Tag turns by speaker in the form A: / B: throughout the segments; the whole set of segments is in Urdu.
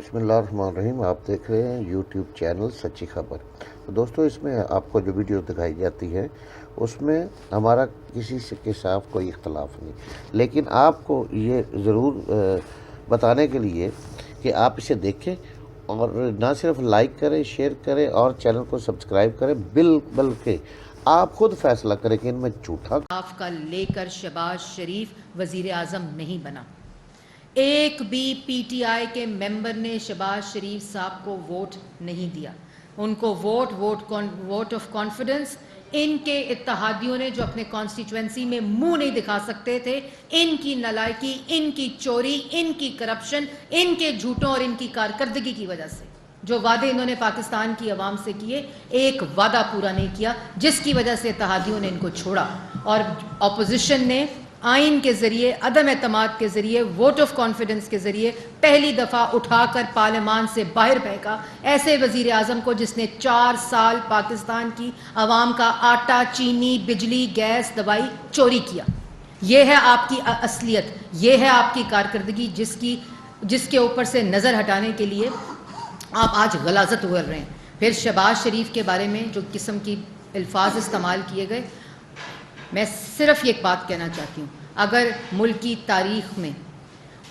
A: بسم اللہ الرحمن الرحیم. آپ دیکھ رہے ہیں یوٹیوب چینل سچی خبر. تو دوستو، اس میں آپ کو جو ویڈیو دکھائی جاتی ہے اس میں ہمارا کسی سے کے ساتھ کوئی اختلاف نہیں، لیکن آپ کو یہ ضرور بتانے کے لیے کہ آپ اسے دیکھیں اور نہ صرف لائک کریں، شیئر کریں اور چینل کو سبسکرائب کریں، بلکہ آپ خود فیصلہ کریں کہ ان میں جھوٹا
B: کا لے کر شہباز شریف وزیر اعظم نہیں بنا. ایک بھی پی ٹی آئی کے ممبر نے شہباز شریف صاحب کو ووٹ نہیں دیا. ان کو ووٹ آف کانفیڈنس ان کے اتحادیوں نے، جو اپنے کانسٹیچوئنسی میں منہ نہیں دکھا سکتے تھے، ان کی نالائکی، ان کی چوری، ان کی کرپشن، ان کے جھوٹوں اور ان کی کارکردگی کی وجہ سے، جو وعدے انہوں نے پاکستان کی عوام سے کیے، ایک وعدہ پورا نہیں کیا، جس کی وجہ سے اتحادیوں نے ان کو چھوڑا. اور اپوزیشن نے آئین کے ذریعے، عدم اعتماد کے ذریعے، ووٹ آف کانفیڈنس کے ذریعے پہلی دفعہ اٹھا کر پارلیمان سے باہر پھینکا ایسے وزیر اعظم کو جس نے 4 سال پاکستان کی عوام کا آٹا، چینی، بجلی، گیس، دوائی چوری کیا. یہ ہے آپ کی اصلیت، یہ ہے آپ کی کارکردگی، جس کے اوپر سے نظر ہٹانے کے لیے آپ آج غلاظت اگل رہے ہیں. پھر شہباز شریف کے بارے میں جو قسم کی الفاظ استعمال کیے گئے، میں صرف ایک بات کہنا چاہتی ہوں. اگر ملکی تاریخ میں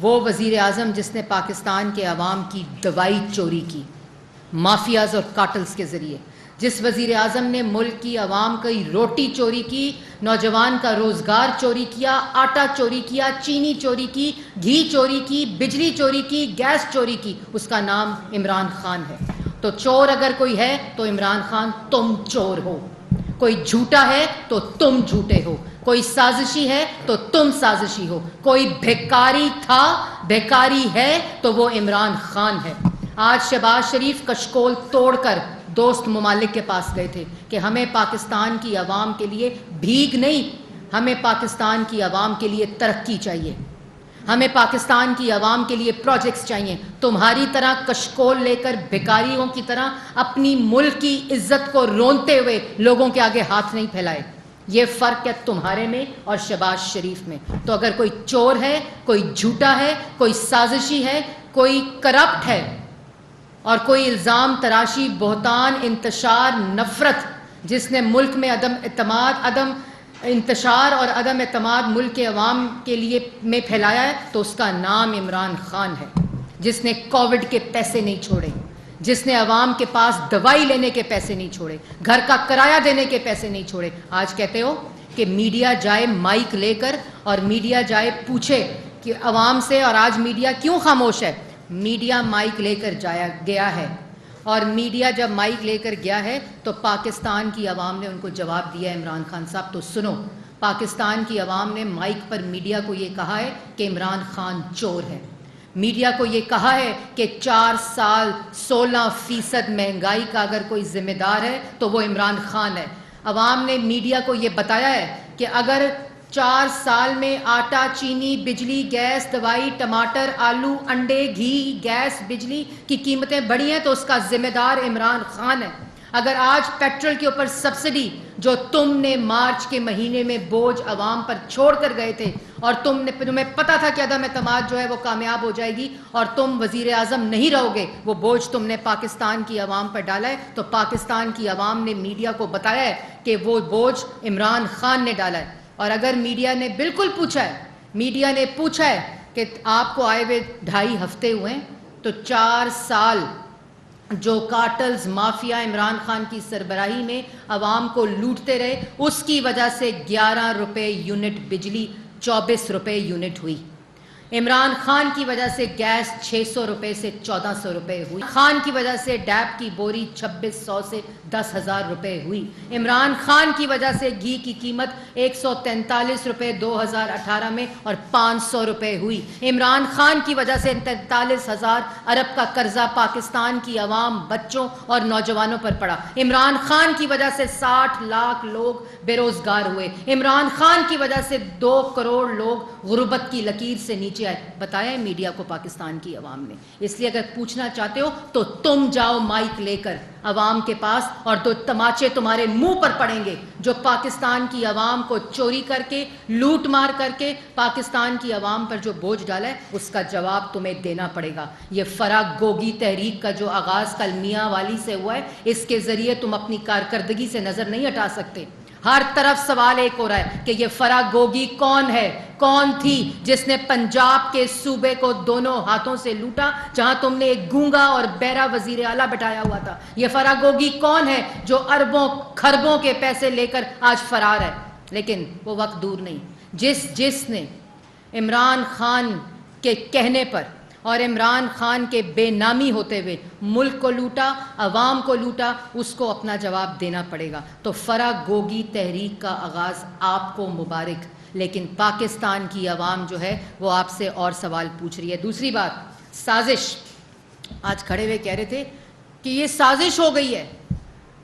B: وہ وزیر اعظم جس نے پاکستان کے عوام کی دوائی چوری کی مافیاز اور کارٹلز کے ذریعے، جس وزیر اعظم نے ملک کی عوام کی روٹی چوری کی، نوجوان کا روزگار چوری کیا، آٹا چوری کیا، چینی چوری کی، گھی چوری کی، بجلی چوری کی، گیس چوری کی، اس کا نام عمران خان ہے. تو چور اگر کوئی ہے تو عمران خان تم چور ہو. کوئی جھوٹا ہے تو تم جھوٹے ہو. کوئی سازشی ہے تو تم سازشی ہو. کوئی بھیکاری تھا، بھیکاری ہے تو وہ عمران خان ہے. آج شہباز شریف کشکول توڑ کر دوست ممالک کے پاس گئے تھے کہ ہمیں پاکستان کی عوام کے لیے بھیک نہیں، ہمیں پاکستان کی عوام کے لیے ترقی چاہیے، ہمیں پاکستان کی عوام کے لیے پروجیکٹس چاہیے. تمہاری طرح کشکول لے کر بھیکاریوں کی طرح اپنی ملک کی عزت کو رونتے ہوئے لوگوں کے آگے ہاتھ نہیں پھیلائے. یہ فرق ہے تمہارے میں اور شہباز شریف میں. تو اگر کوئی چور ہے، کوئی جھوٹا ہے، کوئی سازشی ہے، کوئی کرپٹ ہے اور کوئی الزام تراشی، بہتان، انتشار، نفرت جس نے ملک میں عدم انتشار اور عدم اعتماد ملک کے عوام کے لیے میں پھیلایا ہے، تو اس کا نام عمران خان ہے. جس نے کووڈ کے پیسے نہیں چھوڑے، جس نے عوام کے پاس دوائی لینے کے پیسے نہیں چھوڑے، گھر کا کرایہ دینے کے پیسے نہیں چھوڑے. آج کہتے ہو کہ میڈیا جائے مائک لے کر اور میڈیا جائے پوچھے کہ عوام سے، اور آج میڈیا کیوں خاموش ہے؟ میڈیا مائک لے کر گیا ہے، اور میڈیا جب مائک لے کر گیا ہے تو پاکستان کی عوام نے ان کو جواب دیا ہے. عمران خان صاحب تو سنو، پاکستان کی عوام نے مائک پر میڈیا کو یہ کہا ہے کہ عمران خان چور ہے. میڈیا کو یہ کہا ہے کہ 4 سال 16% مہنگائی کا اگر کوئی ذمہ دار ہے تو وہ عمران خان ہے. عوام نے میڈیا کو یہ بتایا ہے کہ اگر 4 سال میں آٹا، چینی، بجلی، گیس، دوائی، ٹماٹر، آلو، انڈے، گھی، گیس، بجلی کی قیمتیں بڑھی ہیں تو اس کا ذمہ دار عمران خان ہے. اگر آج پیٹرول کے اوپر سبسڈی جو تم نے مارچ کے مہینے میں بوجھ عوام پر چھوڑ کر گئے تھے، اور تمہیں پتا تھا کہ عدم اعتماد جو ہے وہ کامیاب ہو جائے گی اور تم وزیر اعظم نہیں رہو گے، وہ بوجھ تم نے پاکستان کی عوام پر ڈالا ہے. تو پاکستان کی عوام نے میڈیا کو بتایا ہے کہ وہ بوجھ عمران خان نے ڈالا ہے. اور اگر میڈیا نے بالکل پوچھا ہے، میڈیا نے پوچھا ہے کہ آپ کو آئے ہوئے 2.5 ہفتے ہوئے ہیں، تو 4 سال جو کارٹلز، مافیا عمران خان کی سربراہی میں عوام کو لوٹتے رہے، اس کی وجہ سے 11 روپے یونٹ بجلی 24 روپے یونٹ ہوئی. عمران خان کی وجہ سے گیس 600 روپے سے 1400 روپے ہوئی. خان کی وجہ سے ڈیپ کی بوری 2600 سے 10,000 روپے ہوئی. عمران خان کی وجہ سے گھی کی قیمت 143 روپے 2018 میں اور 500 روپے ہوئی. عمران خان کی وجہ سے 43,000 ارب کا قرضہ پاکستان کی عوام، بچوں اور نوجوانوں پر پڑا. عمران خان کی وجہ سے 60 لاکھ لوگ بے روزگار ہوئے. عمران خان کی وجہ سے 2 کروڑ لوگ غربت کی لکیر سے نیچے نیچے آئے, بتایا ہے میڈیا کو پاکستان کی عوام نے. اس لیے اگر پوچھنا چاہتے ہو تو تم جاؤ مائک لے کر عوام کے پاس, اور دو تماچے تمہارے منہ پر پڑیں گے جو پاکستان کی عوام کو چوری کر کے, لوٹ مار کر کے پاکستان کی عوام پر جو بوجھ ڈالا ہے اس کا جواب تمہیں دینا پڑے گا. یہ فراق گوگی تحریک کا جو آغاز کل میاں والی سے ہوا ہے, اس کے ذریعے تم اپنی کارکردگی سے نظر نہیں ہٹا سکتے. ہر طرف سوال ایک ہو رہا ہے کہ یہ فراق گوگی کون ہے, کون تھی جس نے پنجاب کے صوبے کو دونوں ہاتھوں سے لوٹا جہاں تم نے ایک گونگا اور بہرا وزیر اعلیٰ بٹھایا ہوا تھا. یہ فراق گوگی کون ہے جو اربوں کھربوں کے پیسے لے کر آج فرار ہے. لیکن وہ وقت دور نہیں جس نے عمران خان کے کہنے پر اور عمران خان کے بے نامی ہوتے ہوئے ملک کو لوٹا, عوام کو لوٹا, اس کو اپنا جواب دینا پڑے گا. تو فراق گوگی تحریک کا آغاز آپ کو مبارک, لیکن پاکستان کی عوام جو ہے وہ آپ سے اور سوال پوچھ رہی ہے. دوسری بات, سازش. آج کھڑے ہوئے کہہ رہے تھے کہ یہ سازش ہو گئی ہے,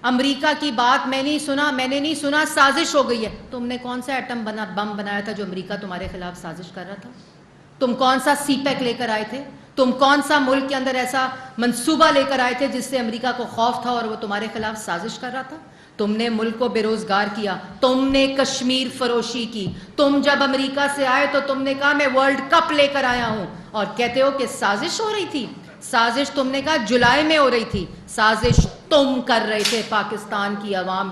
B: امریکہ کی بات میں نے نہیں سنا, سازش ہو گئی ہے. تم نے کون سا ایٹم بم بنایا تھا جو امریکہ تمہارے خلاف سازش کر رہا تھا؟ تم کون سا سی پیک لے کر آئے تھے؟ تم کون سا ملک کے اندر ایسا منصوبہ لے کر آئے تھے جس سے امریکہ کو خوف تھا اور وہ تمہارے خلاف سازش کر رہا تھا؟ تم نے ملک کو بے روزگار کیا, تم نے کشمیر فروشی کی. تم جب امریکہ سے آئے تو تم نے کہا میں ورلڈ کپ لے کر آیا ہوں, اور کہتے ہو کہ سازش ہو رہی تھی. سازش تم نے کہا جولائی میں ہو رہی تھی, سازش تم کر رہے تھے پاکستان کی عوام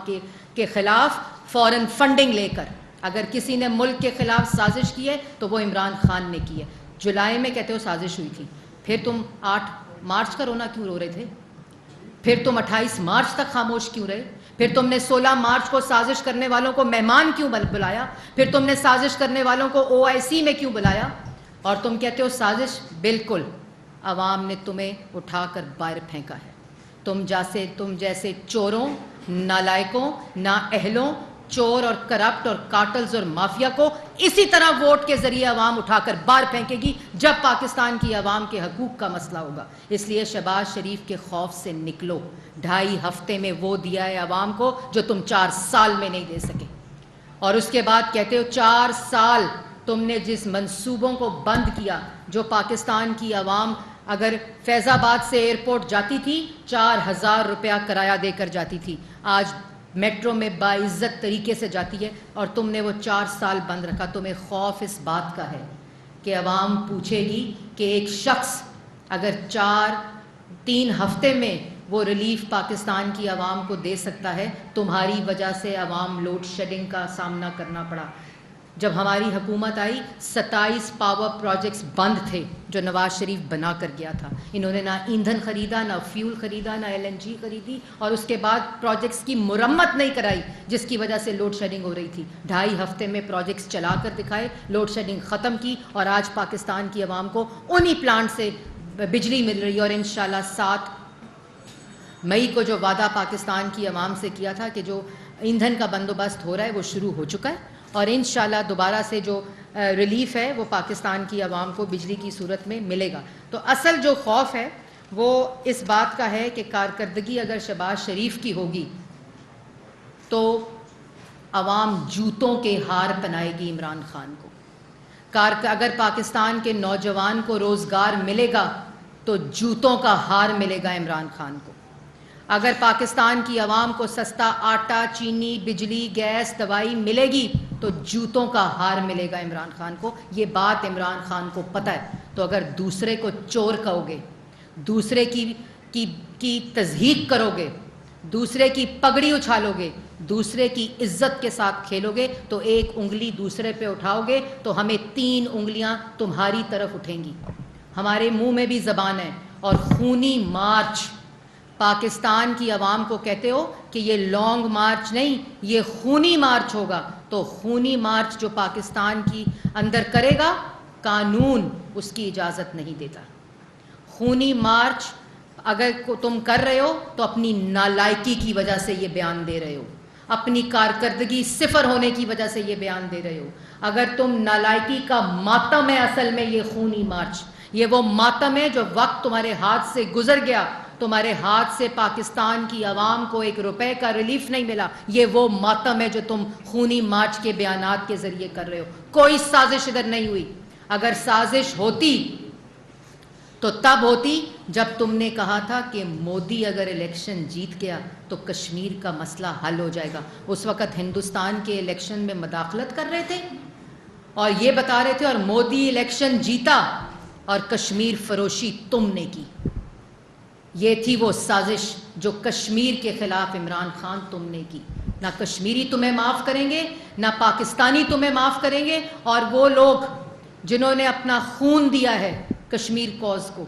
B: کے خلاف فورن فنڈنگ لے کر. اگر کسی نے ملک کے خلاف سازش کی ہے تو وہ عمران خان نے کی ہے. جولائی میں کہتے ہو سازش ہوئی تھی, پھر تم 8 مارچ کا رونا کیوں رو رہے تھے؟ پھر تم 28 مارچ تک خاموش کیوں رہے؟ پھر تم نے 16 مارچ کو سازش کرنے والوں کو مہمان کیوں بلایا؟ پھر تم نے سازش کرنے والوں کو OIC میں کیوں بلایا؟ اور تم کہتے ہو سازش. بالکل, عوام نے تمہیں اٹھا کر باہر پھینکا ہے. تم جیسے چوروں, نالائکوں, نااہلوں, چور اور کرپٹ اور کارٹلز اور مافیا کو اسی طرح ووٹ کے ذریعے عوام اٹھا کر باہر پھینکے گی جب پاکستان کی عوام کے حقوق کا مسئلہ ہوگا. اس لیے شہباز شریف کے خوف سے نکلو. 2.5 ہفتے میں وہ دیا ہے عوام کو جو تم 4 سال میں نہیں دے سکے. اور اس کے بعد کہتے ہو 4 سال تم نے جس منصوبوں کو بند کیا, جو پاکستان کی عوام اگر فیض آباد سے ایئرپورٹ جاتی تھی 4,000 روپیہ کرایہ دے کر جاتی تھی, آج میٹرو میں باعزت طریقے سے جاتی ہے, اور تم نے وہ 4 سال بند رکھا. تمہیں خوف اس بات کا ہے کہ عوام پوچھے گی کہ ایک شخص اگر 3 ہفتے میں وہ ریلیف پاکستان کی عوام کو دے سکتا ہے, تمہاری وجہ سے عوام لوڈ شیڈنگ کا سامنا کرنا پڑا. جب ہماری حکومت آئی 27 پاور پروجیکٹس بند تھے جو نواز شریف بنا کر گیا تھا. انہوں نے نہ ایندھن خریدا, نہ فیول خریدا, نہ LNG خریدی, اور اس کے بعد پروجیکٹس کی مرمت نہیں کرائی جس کی وجہ سے لوڈ شیڈنگ ہو رہی تھی. 2.5 ہفتے میں پروجیکٹس چلا کر دکھائے, لوڈ شیڈنگ ختم کی, اور آج پاکستان کی عوام کو انہی پلانٹ سے بجلی مل رہی ہے. اور انشاءاللہ 7 مئی کو جو وعدہ پاکستان کی عوام سے کیا تھا کہ جو ایندھن کا بندوبست ہو رہا ہے وہ شروع ہو چکا ہے, اور انشاءاللہ دوبارہ سے جو ریلیف ہے وہ پاکستان کی عوام کو بجلی کی صورت میں ملے گا. تو اصل جو خوف ہے وہ اس بات کا ہے کہ کارکردگی اگر شہباز شریف کی ہوگی تو عوام جوتوں کے ہار پہنائے گی عمران خان کو. اگر پاکستان کے نوجوان کو روزگار ملے گا تو جوتوں کا ہار ملے گا عمران خان کو. اگر پاکستان کی عوام کو سستا آٹا, چینی, بجلی, گیس, دوائی ملے گی تو جوتوں کا ہار ملے گا عمران خان کو. یہ بات عمران خان کو پتہ ہے. تو اگر دوسرے کو چور کہو گے, دوسرے کی تضحیک کرو گے, دوسرے کی پگڑی اچھالو گے, دوسرے کی عزت کے ساتھ کھیلو گے, تو ایک انگلی دوسرے پہ اٹھاؤ گے تو ہمیں 3 انگلیاں تمہاری طرف اٹھیں گی. ہمارے منہ میں بھی زبان ہے, اور خونی مارچ پاکستان کی عوام کو کہتے ہو کہ یہ لانگ مارچ نہیں, یہ خونی مارچ ہوگا. تو خونی مارچ جو پاکستان کی اندر کرے گا قانون اس کی اجازت نہیں دیتا. خونی مارچ اگر تم کر رہے ہو تو اپنی نالائکی کی وجہ سے یہ بیان دے رہے ہو, اپنی کارکردگی صفر ہونے کی وجہ سے یہ بیان دے رہے ہو. اگر تم نالائکی کا ماتم ہے اصل میں یہ خونی مارچ, یہ وہ ماتم ہے جو وقت تمہارے ہاتھ سے گزر گیا, تمہارے ہاتھ سے پاکستان کی عوام کو 1 روپے کا ریلیف نہیں ملا, یہ وہ ماتم ہے جو تم خونی مارچ کے بیانات کے ذریعے کر رہے ہو. کوئی سازش ادھر نہیں ہوئی. اگر سازش ہوتی تو تب ہوتی جب تم نے کہا تھا کہ مودی اگر الیکشن جیت گیا تو کشمیر کا مسئلہ حل ہو جائے گا. اس وقت ہندوستان کے الیکشن میں مداخلت کر رہے تھے اور یہ بتا رہے تھے, اور مودی الیکشن جیتا اور کشمیر فروشی تم نے کی. یہ تھی وہ سازش جو کشمیر کے خلاف عمران خان تم نے کی. نہ کشمیری تمہیں معاف کریں گے, نہ پاکستانی تمہیں معاف کریں گے, اور وہ لوگ جنہوں نے اپنا خون دیا ہے کشمیر کوز کو,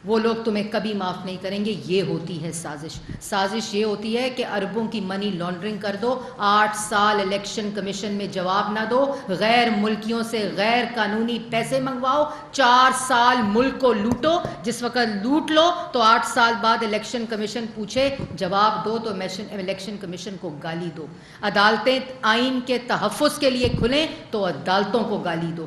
B: وہ لوگ تمہیں کبھی معاف نہیں کریں گے. یہ ہوتی ہے سازش. سازش یہ ہوتی ہے کہ اربوں کی منی لانڈرنگ کر دو, 8 سال الیکشن کمیشن میں جواب نہ دو, غیر ملکیوں سے غیر قانونی پیسے منگواؤ, 4 سال ملک کو لوٹو. جس وقت لوٹ لو تو 8 سال بعد الیکشن کمیشن پوچھے جواب دو تو الیکشن کمیشن کو گالی دو. عدالتیں آئین کے تحفظ کے لیے کھلیں تو عدالتوں کو گالی دو.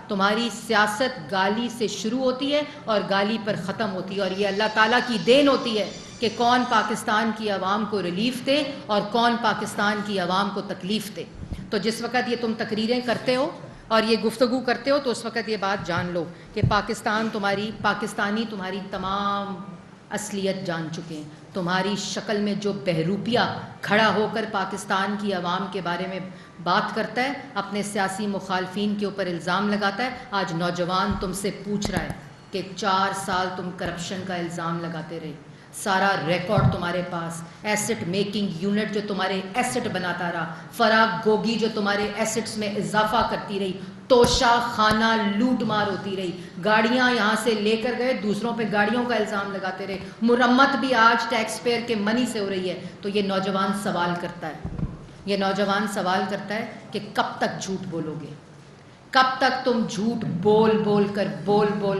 B: تمہاری سیاست گالی سے شروع ہوتی ہے اور گالی پر ختم ہوتی ہے, اور یہ اللہ تعالیٰ کی دین ہوتی ہے کہ کون پاکستان کی عوام کو ریلیف دے اور کون پاکستان کی عوام کو تکلیف دے. تو جس وقت یہ تم تقریریں کرتے ہو اور یہ گفتگو کرتے ہو تو اس وقت یہ بات جان لو کہ پاکستانی تمہاری تمام اصلیت جان چکے ہیں. تمہاری شکل میں جو بہروپیہ کھڑا ہو کر پاکستان کی عوام کے بارے میں بات کرتا ہے, اپنے سیاسی مخالفین کے اوپر الزام لگاتا ہے, آج نوجوان تم سے پوچھ رہا ہے کہ 4 سال تم کرپشن کا الزام لگاتے رہے, سارا ریکارڈ تمہارے پاس, ایسٹ میکنگ یونٹ جو تمہارے ایسٹ بناتا رہا, فراغ گوگی جو تمہارے ایسٹس میں اضافہ کرتی رہی, توشہ خانہ لوٹ مار ہوتی رہی, گاڑیاں یہاں سے لے کر گئے دوسروں پہ گاڑیوں کا الزام لگاتے رہے, مرمت بھی آج ٹیکس پیئر کے منی سے ہو رہی ہے. تو یہ نوجوان سوال کرتا ہے کہ کب تک جھوٹ بولو گے, کب تک تم جھوٹ بول بول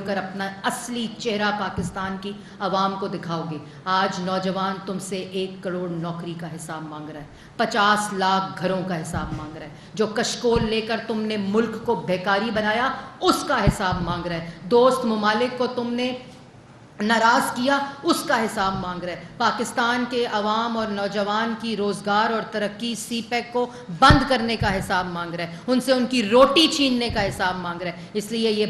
B: کر اپنا اصلی چہرہ پاکستان کی عوام کو دکھاؤ گے. آج نوجوان تم سے 1 کروڑ نوکری کا حساب مانگ رہا ہے, 50 لاکھ گھروں کا حساب مانگ رہا ہے, جو کشکول لے کر تم نے ملک کو بھیکاری بنایا اس کا حساب مانگ رہا ہے, دوست ممالک کو تم نے ناراض کیا اس کا حساب مانگ رہا ہے, پاکستان کے عوام اور نوجوان کی روزگار اور ترقی سی پیک کو بند کرنے کا حساب مانگ رہا ہے, ان سے ان کی روٹی چھیننے کا حساب مانگ رہا ہے. اس لیے یہ